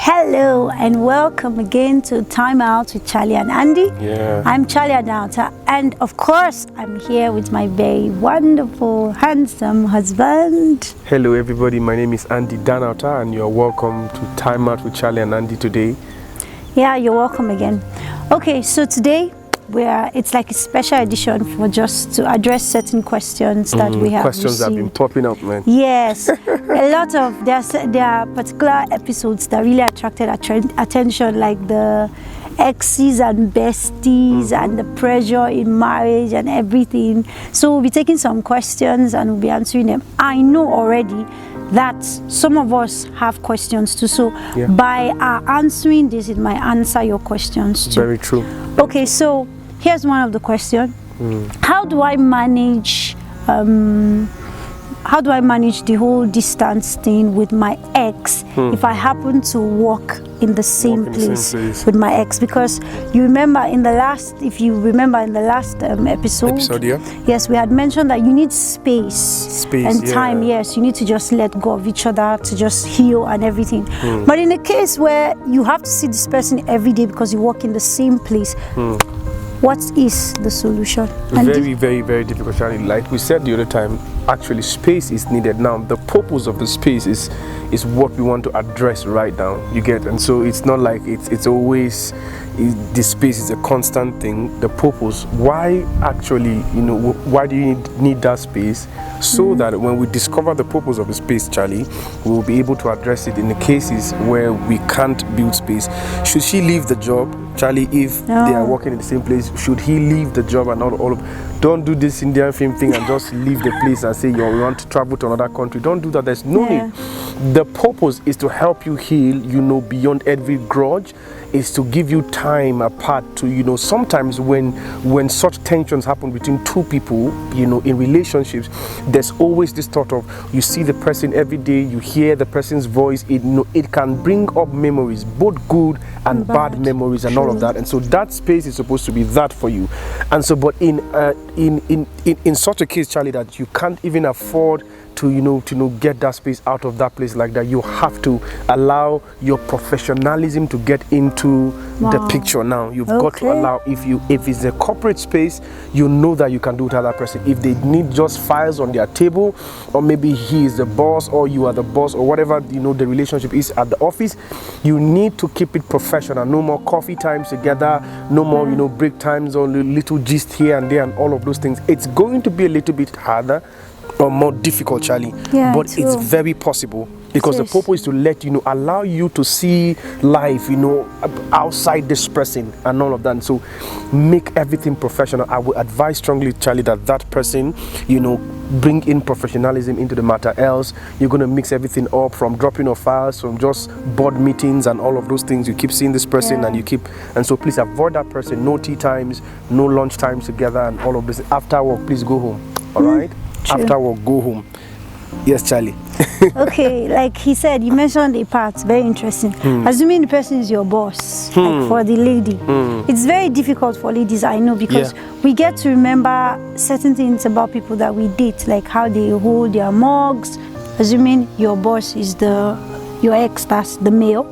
Hello and welcome again to Time Out with Charlie and Andy. Yeah. I'm Charlie Adauta, and of course I'm here with my very wonderful, handsome husband. Hello everybody, my name is Andy Danauta and you're welcome to Time Out with Charlie and Andy today. Yeah, you're welcome again. Okay, so today it's like a special edition for just to address certain questions that we have Questions received. have been popping up, man. Yes, a lot of there are particular episodes that really attracted attention, like the exes and besties and the pressure in marriage and everything. So we'll be taking some questions and we'll be answering them. I know already that some of us have questions too, so by answering this, it might answer your questions too. Very true. Okay, so here's one of the questions. How do I manage the whole distance thing with my ex if I happen to walk in the same place with my ex? Because you remember in the last episode, yes, we had mentioned that you need space and time. Yes, you need to just let go of each other to just heal and everything. But in a case where you have to see this person every day because you work in the same place, what is the solution? Very, very, very difficult, Charlie. Like we said the other time, actually space is needed. Now the purpose of the space is what we want to address right now, you get. And so it's not like it's always the space is a constant thing. The purpose, why actually, why do you need that space? So that when we discover the purpose of the space, Charlie, we will be able to address it in the cases where we can't build space. Should she leave the job, Charlie, if they are working in the same place? Should he leave the job and all of? Don't do this Indian film thing and just leave the place and say you want to travel to another country. Don't do that. There's no need. The purpose is to help you heal, beyond every grudge, is to give you time apart to, sometimes when such tensions happen between two people, in relationships, there's always this thought of, you see the person every day, you hear the person's voice, it can bring up memories, both good and bad memories and all of that. And so that space is supposed to be that for you. And so, but in such a case, Charlie, that you can't even afford to get that space out of that place like that, you have to allow your professionalism to get into the picture. Now you've got to allow, if it's a corporate space, that you can do it with that person. If they need just files on their table, or maybe he is the boss or you are the boss, or whatever the relationship is at the office, you need to keep it professional. No more coffee times together, no more break times or little gist here and there and all of those things. It's going to be a little bit harder or more difficult, Charlie, but it's very possible, because the purpose is to let allow you to see life outside this person and all of that. And so make everything professional. I would advise strongly, Charlie, that person bring in professionalism into the matter, else you're going to mix everything up, from dropping of files, from just board meetings and all of those things. You keep seeing this person and so please avoid that person. No tea times, no lunch times together and all of this. After work, please go home. All right? True. After work, go home. Yes, Charlie. Okay, like he said, you mentioned a part, very interesting. Assuming the person is your boss, like for the lady, it's very difficult for ladies, I know, because we get to remember certain things about people that we date, like how they hold their mugs. Assuming your boss is your ex, that's the male.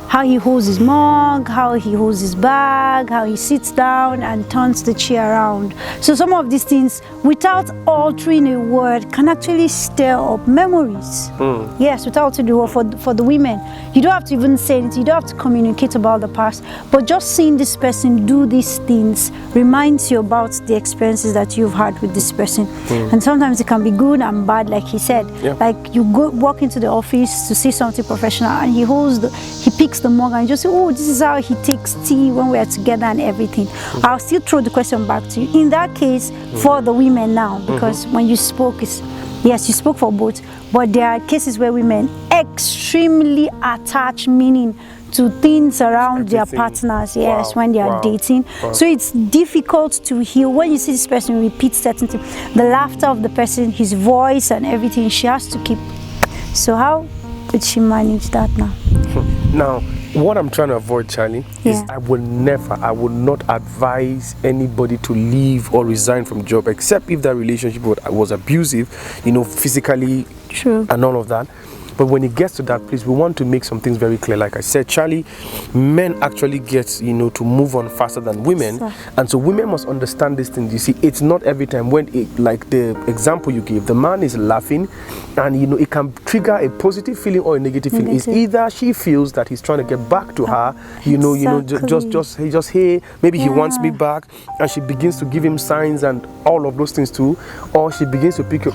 How he holds his mug, how he holds his bag, how he sits down and turns the chair around. So some of these things, without altering a word, can actually stir up memories. Yes, without altering the word. For the women, you don't have to even say it, you don't have to communicate about the past, but just seeing this person do these things reminds you about the experiences that you've had with this person. And sometimes it can be good and bad, like he said. Like you walk into the office to see something professional and he picks the mug and just say, oh, this is how he takes tea when we are together and everything. I'll still throw the question back to you. In that case, for the women now, because when you spoke, yes, you spoke for both, but there are cases where women extremely attach meaning to things around their partners, when they are dating. So it's difficult to hear when you see this person repeat certain things. The laughter of the person, his voice and everything, she has to keep. So how did she manage that now? Now, what I'm trying to avoid, Charlie, is I will not advise anybody to leave or resign from job, except if that relationship was abusive, physically and all of that. But when it gets to that place, we want to make some things very clear. Like I said, Charlie, men actually get, to move on faster than women. And so women must understand this thing. You see, it's not every time when, like the example you gave, the man is laughing and, it can trigger a positive feeling or a negative feeling. It's either she feels that he's trying to get back to her, just hey, maybe he wants me back, and she begins to give him signs and all of those things too, or she begins to pick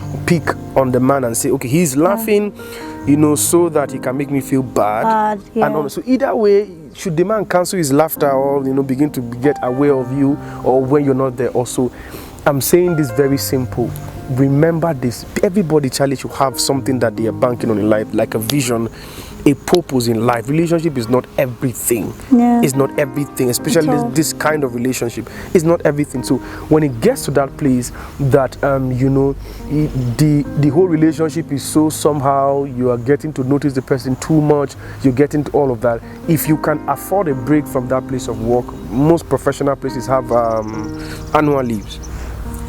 on the man and say, okay, he's laughing, so that he can make me feel bad. And so either way, should the man cancel his laughter or begin to get aware of you, or when you're not there also, I'm saying this very simple. Remember this, everybody, Charlie, should have something that they are banking on in life, like a vision, a purpose in life. Relationship is not everything. It's not everything, especially this kind of relationship. It's not everything. So when it gets to that place that the whole relationship is so somehow you are getting to notice the person too much, you're getting to all of that. If you can afford a break from that place of work, most professional places have annual leaves.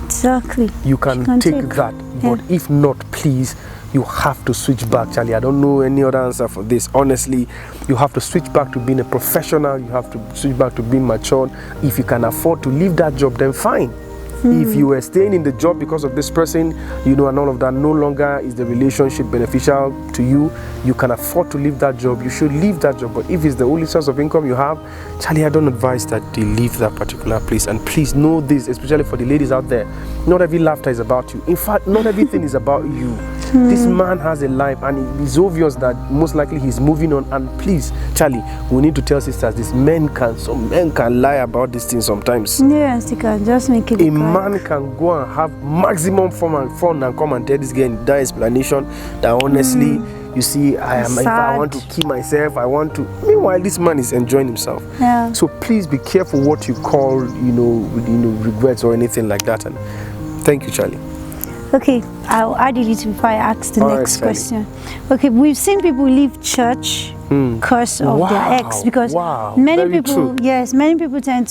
Exactly. You can take that, but if not, please, you have to switch back, Charlie. I don't know any other answer for this. Honestly, you have to switch back to being a professional. You have to switch back to being matured. If you can afford to leave that job, then fine. If you were staying in the job because of this person, and all of that, no longer is the relationship beneficial to you, you can afford to leave that job, you should leave that job. But if it's the only source of income you have, Charlie, I don't advise that they leave that particular place. And please know this, especially for the ladies out there, not every laughter is about you. In fact, not everything is about you. This man has a life, and it's obvious that most likely he's moving on. And please, Charlie, we need to tell sisters this: some men can lie about this thing sometimes. Yes, they can just make it. A man can go and have maximum fun and come and tell this girl in that explanation that honestly, you see, if I want to kill myself, I want to. Meanwhile, this man is enjoying himself. So please be careful what you call, regrets or anything like that. And thank you, Charlie. Okay, I'll add it before I ask the next question. Okay, we've seen people leave church because of their ex, because many people tend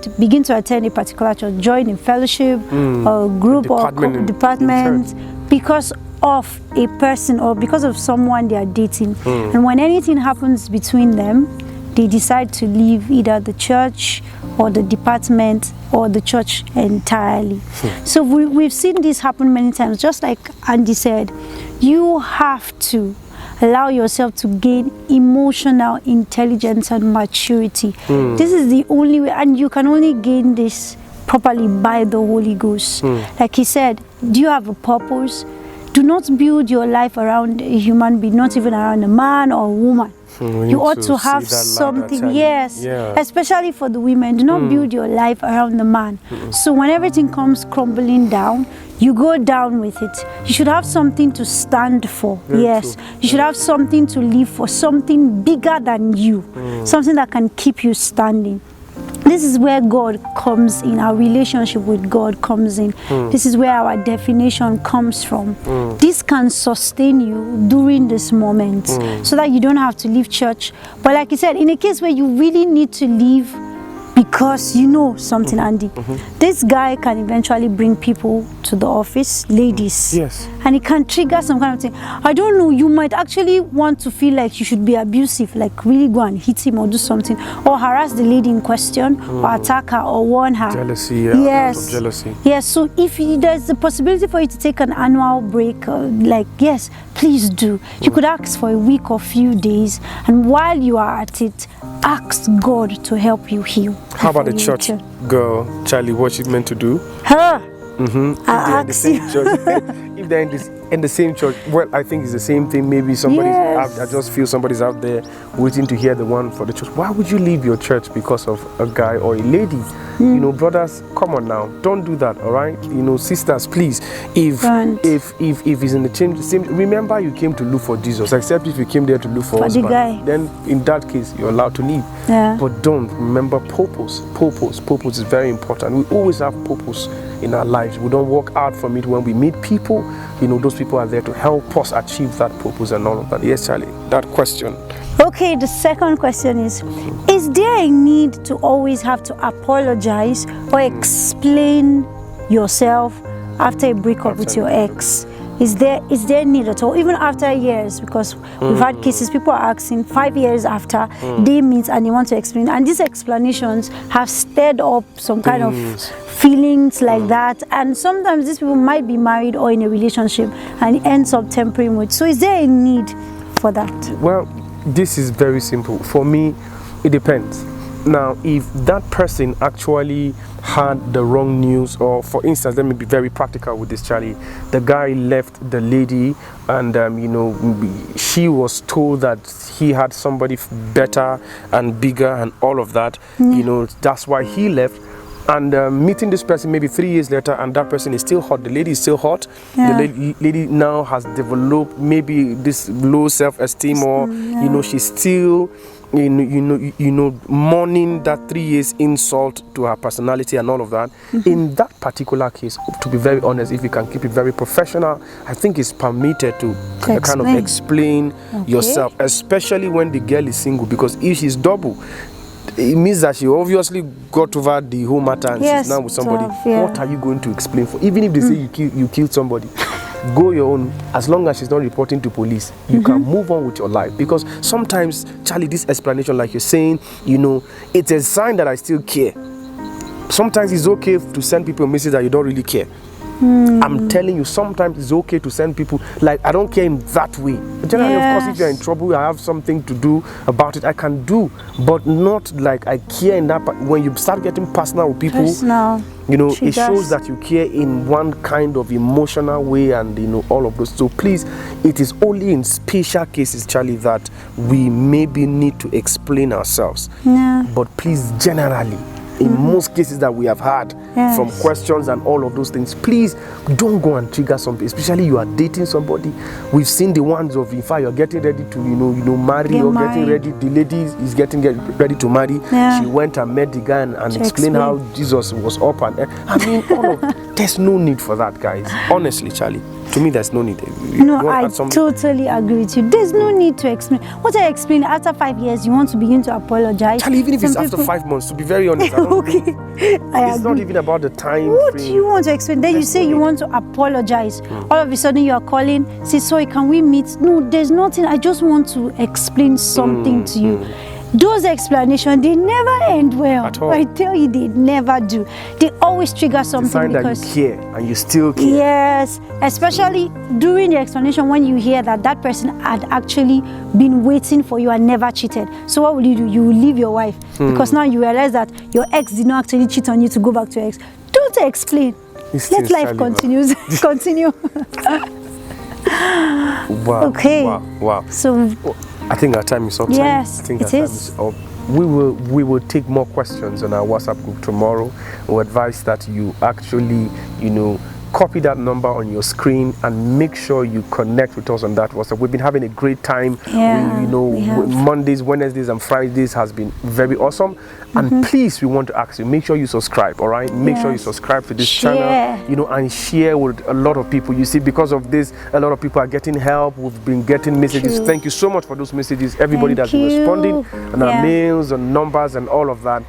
to begin to attend a particular church, join a fellowship or group or department because of a person or because of someone they are dating. And when anything happens between them, they decide to leave either the church or the department or the church entirely. So we've seen this happen many times. Just like Andy said, you have to allow yourself to gain emotional intelligence and maturity. This is the only way, and you can only gain this properly by the Holy Ghost. Like he said, do you have a purpose? Do not build your life around a human being, not even around a man or a woman. You ought to have something, especially for the women. Do not build your life around the man. So when everything comes crumbling down, you go down with it. You should have something to stand for. You should have something to live for, something bigger than you, something that can keep you standing. This is where God comes in, our relationship with God comes in. This is where our definition comes from. This can sustain you during this moment so that you don't have to leave church. But like you said, in a case where you really need to leave because you know something, Andy, this guy can eventually bring people to the office, ladies, and it can trigger some kind of thing. I don't know, you might actually want to feel like you should be abusive, like really go and hit him or do something, or harass the lady in question, or attack her or warn her. Jealousy, jealousy. Yes, so if there's the possibility for you to take an annual break, please do. You could ask for a week or few days, and while you are at it, ask God to help you heal. How about the church girl, Charlie, what she's meant to do? If they're in the same church, well, I think it's the same thing. Maybe I just feel somebody's out there waiting to hear the one for the church. Why would you leave your church because of a guy or a lady? Brothers, come on now, don't do that, all right? Sisters, please, if he's in the same, remember you came to look for Jesus, except if you came there to look for husband, then in that case you're allowed to leave. But don't, remember purpose is very important. We always have purpose in our lives. We don't walk out from it when we meet people. Those people are there to help us achieve that purpose and all of that. Yes, Charlie, that question. Okay, the second question is there a need to always have to apologize or explain yourself after a breakup with your ex? Is there need at all? Even after years, because we've had cases, people are asking 5 years after they meet and they want to explain. And these explanations have stirred up some kind of feelings like that. And sometimes these people might be married or in a relationship and it ends up tempering with. So is there a need for that? Well, this is very simple. For me, it depends. Now, if that person actually had the wrong news, or for instance, let me be very practical with this, Charlie. The guy left the lady and, you know, she was told that he had somebody better and bigger and all of that. You know, that's why he left. And meeting this person maybe 3 years later, and that person is still hot. The lady is still hot. The lady now has developed maybe this low self-esteem, or you know, she's still you know mourning that 3 years insult to her personality and all of that. In that particular case, to be very honest, if you can keep it very professional, I think it's permitted to kind of explain yourself, especially when the girl is single, because if she's double, it means that she obviously got over the whole matter and she's now with somebody. What are you going to explain for? Even if they say you killed somebody, go your own. As long as she's not reporting to police, you can move on with your life. Because sometimes, Charlie, this explanation, like you're saying, you know, it's a sign that I still care. Sometimes it's okay to send people a message that you don't really care. I'm telling you, sometimes it's okay to send people, like, I don't care in that way. Generally, of course, if you're in trouble, I have something to do about it, I can do, but not like I care in that. When you start getting personal with people, you know, it shows that you care in one kind of emotional way, and you know, all of those. So please, it is only in special cases, Charlie, that we maybe need to explain ourselves. But please, generally, in most cases that we have had from questions and all of those things, please don't go and trigger something, especially you are dating somebody. We've seen the ones of, in fact, you're getting ready to marry, or getting ready, the lady is getting ready to marry. She went and met the guy and explained how Jesus was up, and I mean, there's no need for that, guys. Honestly, Charlie, to me, there's no need. No, I totally agree with you. There's no need to explain. What I explained, after 5 years, you want to begin to apologize. Charlie, even if it's after 5 months, to be very honest, it's not even about the time. What do you want to explain? Then you say you want to apologize. All of a sudden, you are calling, say, sorry, can we meet? No, there's nothing. I just want to explain something to you. Those explanations, they never end well. At all. I tell you, they never do. They always trigger something. It's a sign because that you care, and you still care. Yes, especially during the explanation, when you hear that that person had actually been waiting for you and never cheated. So what will you do? You will leave your wife because now you realize that your ex did not actually cheat on you to go back to your ex. Don't explain. Let life continue. Continue. Wow. Okay. Wow. So I think our time is up. Yes, I think our time is up. We will take more questions on our WhatsApp group tomorrow. We advise that you actually, you know, copy that number on your screen and make sure you connect with us on that WhatsApp. We've been having a great time. Mondays, Wednesdays, and Fridays has been very awesome. And please, we want to ask you, make sure you subscribe, all right? Make sure you subscribe to this channel, you know, and share with a lot of people. You see, because of this, a lot of people are getting help. We've been getting messages. Thank you so much for those messages. Everybody that's been responding on our mails and numbers and all of that.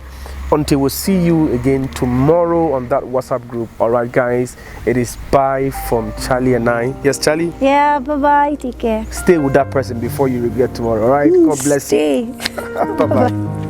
Until we'll see you again tomorrow on that WhatsApp group. All right, guys, it is bye from Charlie and I. Yes, Charlie? Yeah, bye-bye. Take care. Stay with that person before you regret tomorrow, all right? God bless you. Bye-bye.